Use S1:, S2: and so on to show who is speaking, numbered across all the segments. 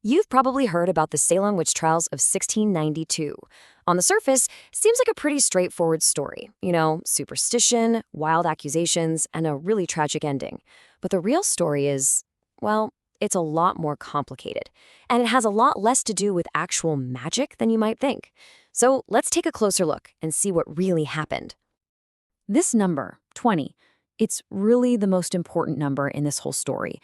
S1: You've probably heard about the Salem Witch Trials of 1692. On the surface, seems like a pretty straightforward story. Superstition, wild accusations, and a really tragic ending. But the real story is, well, it's a lot more complicated. And it has a lot less to do with actual magic than you might think. So let's take a closer look and see what really happened. This number, 20, it's really the most important number in this whole story.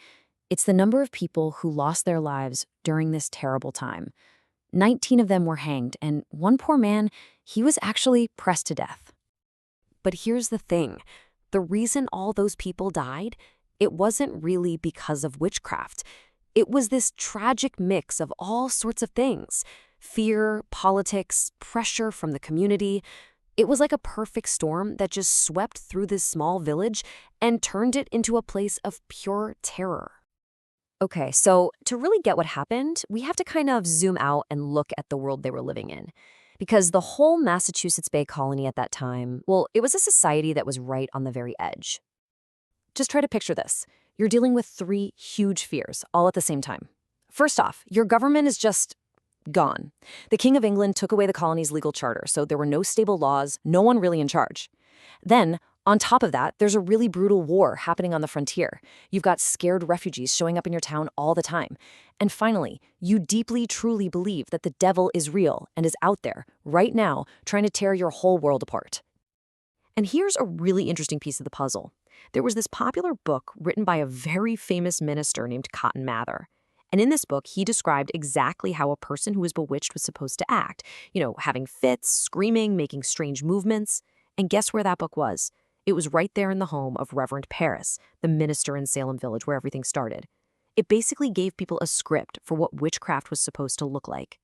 S1: It's the number of people who lost their lives during this terrible time. 19 of them were hanged, and one poor man, he was actually pressed to death. But here's the thing. The reason all those people died, it wasn't really because of witchcraft. It was this tragic mix of all sorts of things. Fear, politics, pressure from the community. It was like a perfect storm that just swept through this small village and turned it into a place of pure terror. Okay, so to really get what happened, we have to kind of zoom out and look at the world they were living in. Because the whole Massachusetts Bay Colony at that time, well, it was a society that was right on the very edge. Just try to picture this. You're dealing with three huge fears all at the same time. First off, your government is just gone. The King of England took away the colony's legal charter, so there were no stable laws, no one really in charge. Then, on top of that, there's a really brutal war happening on the frontier. You've got scared refugees showing up in your town all the time. And finally, you deeply, truly believe that the devil is real and is out there, right now, trying to tear your whole world apart. And here's a really interesting piece of the puzzle. There was this popular book written by a very famous minister named Cotton Mather. And in this book, he described exactly how a person who was bewitched was supposed to act. Having fits, screaming, making strange movements. And guess where that book was? It was right there in the home of Reverend Paris, the minister in Salem Village where everything started. It basically gave people a script for what witchcraft was supposed to look like.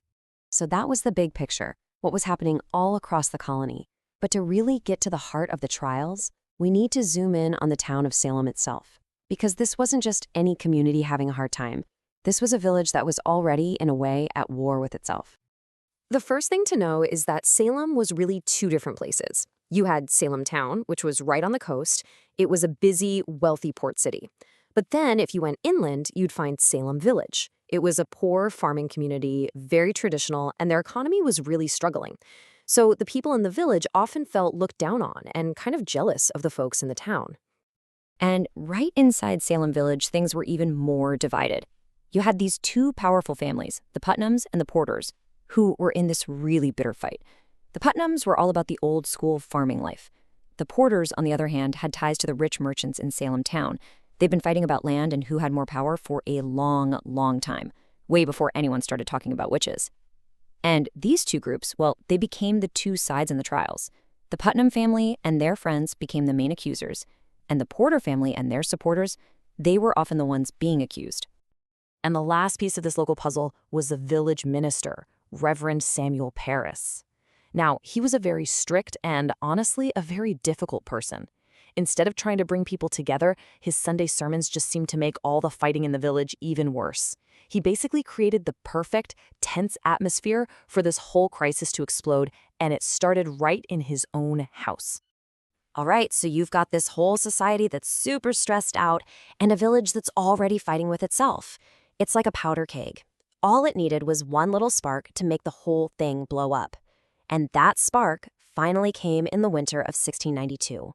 S1: So that was the big picture, what was happening all across the colony. But to really get to the heart of the trials, we need to zoom in on the town of Salem itself. Because this wasn't just any community having a hard time. This was a village that was already, in a way, at war with itself. The first thing to know is that Salem was really two different places. You had Salem Town, which was right on the coast. It was a busy, wealthy port city. But then, if you went inland, you'd find Salem Village. It was a poor farming community, very traditional, and their economy was really struggling. So the people in the village often felt looked down on and kind of jealous of the folks in the town. And right inside Salem Village, things were even more divided. You had these two powerful families, the Putnams and the Porters, who were in this really bitter fight. The Putnams were all about the old-school farming life. The Porters, on the other hand, had ties to the rich merchants in Salem Town. They'd been fighting about land and who had more power for a long, long time, way before anyone started talking about witches. And these two groups, well, they became the two sides in the trials. The Putnam family and their friends became the main accusers, and the Porter family and their supporters, they were often the ones being accused. And the last piece of this local puzzle was the village minister, Reverend Samuel Paris. Now, he was a very strict and, honestly, a very difficult person. Instead of trying to bring people together, his Sunday sermons just seemed to make all the fighting in the village even worse. He basically created the perfect, tense atmosphere for this whole crisis to explode, and it started right in his own house. All right, so you've got this whole society that's super stressed out and a village that's already fighting with itself. It's like a powder keg. All it needed was one little spark to make the whole thing blow up. And that spark finally came in the winter of 1692.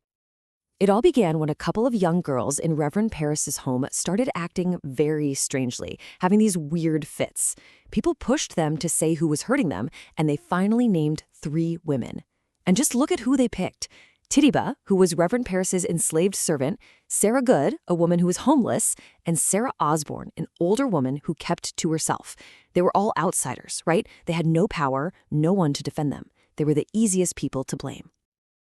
S1: It all began when a couple of young girls in Reverend Paris's home started acting very strangely, having these weird fits. People pushed them to say who was hurting them, and they finally named 3 women. And just look at who they picked. Tituba, who was Reverend Paris's enslaved servant, Sarah Good, a woman who was homeless, and Sarah Osborne, an older woman who kept to herself. They were all outsiders, right? They had no power, no one to defend them. They were the easiest people to blame.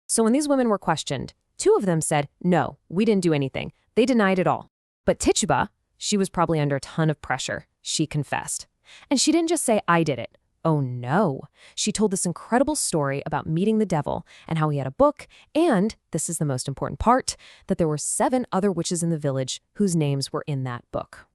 S1: So when these women were questioned, 2 of them said, no, we didn't do anything. They denied it all. But Tituba, she was probably under a ton of pressure. She confessed. And she didn't just say, I did it. Oh no. She told this incredible story about meeting the devil and how he had a book, and, this is the most important part, that there were 7 other witches in the village whose names were in that book.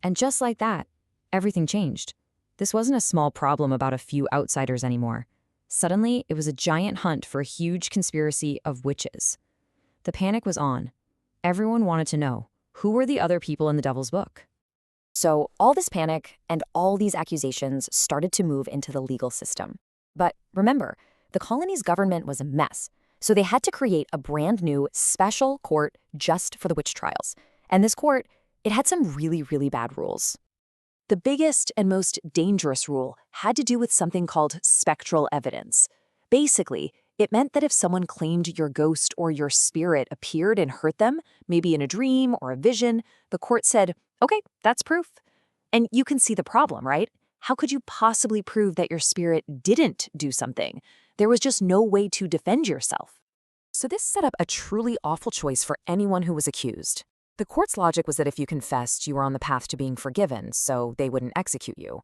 S1: And just like that, everything changed. This wasn't a small problem about a few outsiders anymore. Suddenly, it was a giant hunt for a huge conspiracy of witches. The panic was on. Everyone wanted to know, who were the other people in the devil's book? So all this panic and all these accusations started to move into the legal system. But remember, the colony's government was a mess, so they had to create a brand new special court just for the witch trials. And this court, it had some really, really bad rules. The biggest and most dangerous rule had to do with something called spectral evidence. Basically, it meant that if someone claimed your ghost or your spirit appeared and hurt them, maybe in a dream or a vision, the court said, okay, that's proof. And you can see the problem, right? How could you possibly prove that your spirit didn't do something? There was just no way to defend yourself. So this set up a truly awful choice for anyone who was accused. The court's logic was that if you confessed, you were on the path to being forgiven, so they wouldn't execute you.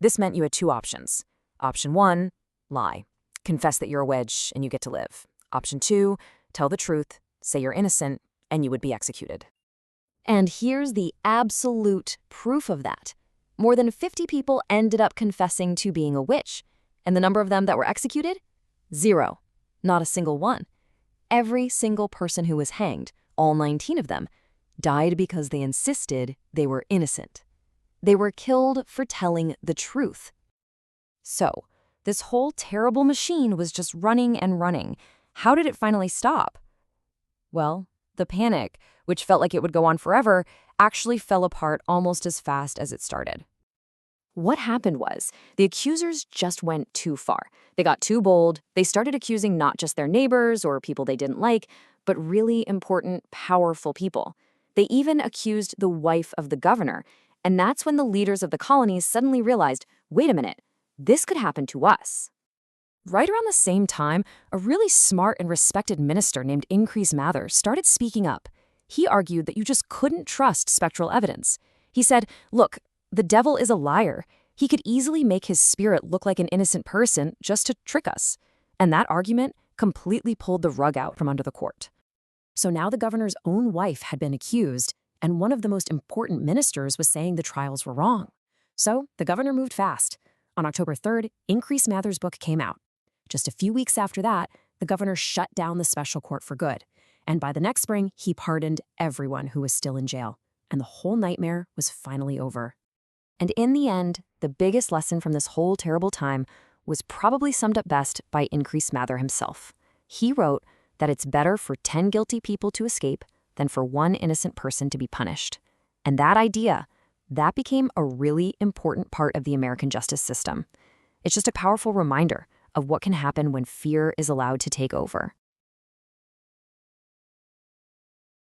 S1: This meant you had two options. Option 1, lie. Confess that you're a witch and you get to live. Option 2, tell the truth, say you're innocent, and you would be executed. And here's the absolute proof of that. More than 50 people ended up confessing to being a witch. And the number of them that were executed? 0. Not a single one. Every single person who was hanged, all 19 of them, died because they insisted they were innocent. They were killed for telling the truth. So, this whole terrible machine was just running and running. How did it finally stop? Well, the panic, which felt like it would go on forever, actually fell apart almost as fast as it started. What happened was, the accusers just went too far. They got too bold. They started accusing not just their neighbors or people they didn't like, but really important, powerful people. They even accused the wife of the governor. And that's when the leaders of the colonies suddenly realized, wait a minute, this could happen to us. Right around the same time, a really smart and respected minister named Increase Mather started speaking up. He argued that you just couldn't trust spectral evidence. He said, look, the devil is a liar. He could easily make his spirit look like an innocent person just to trick us. And that argument completely pulled the rug out from under the court. So now the governor's own wife had been accused, and one of the most important ministers was saying the trials were wrong. So the governor moved fast. On October 3rd, Increase Mather's book came out. Just a few weeks after that, the governor shut down the special court for good. And by the next spring, he pardoned everyone who was still in jail. And the whole nightmare was finally over. And in the end, the biggest lesson from this whole terrible time was probably summed up best by Increase Mather himself. He wrote that it's better for 10 guilty people to escape than for one innocent person to be punished. And that idea, that became a really important part of the American justice system. It's just a powerful reminder of what can happen when fear is allowed to take over.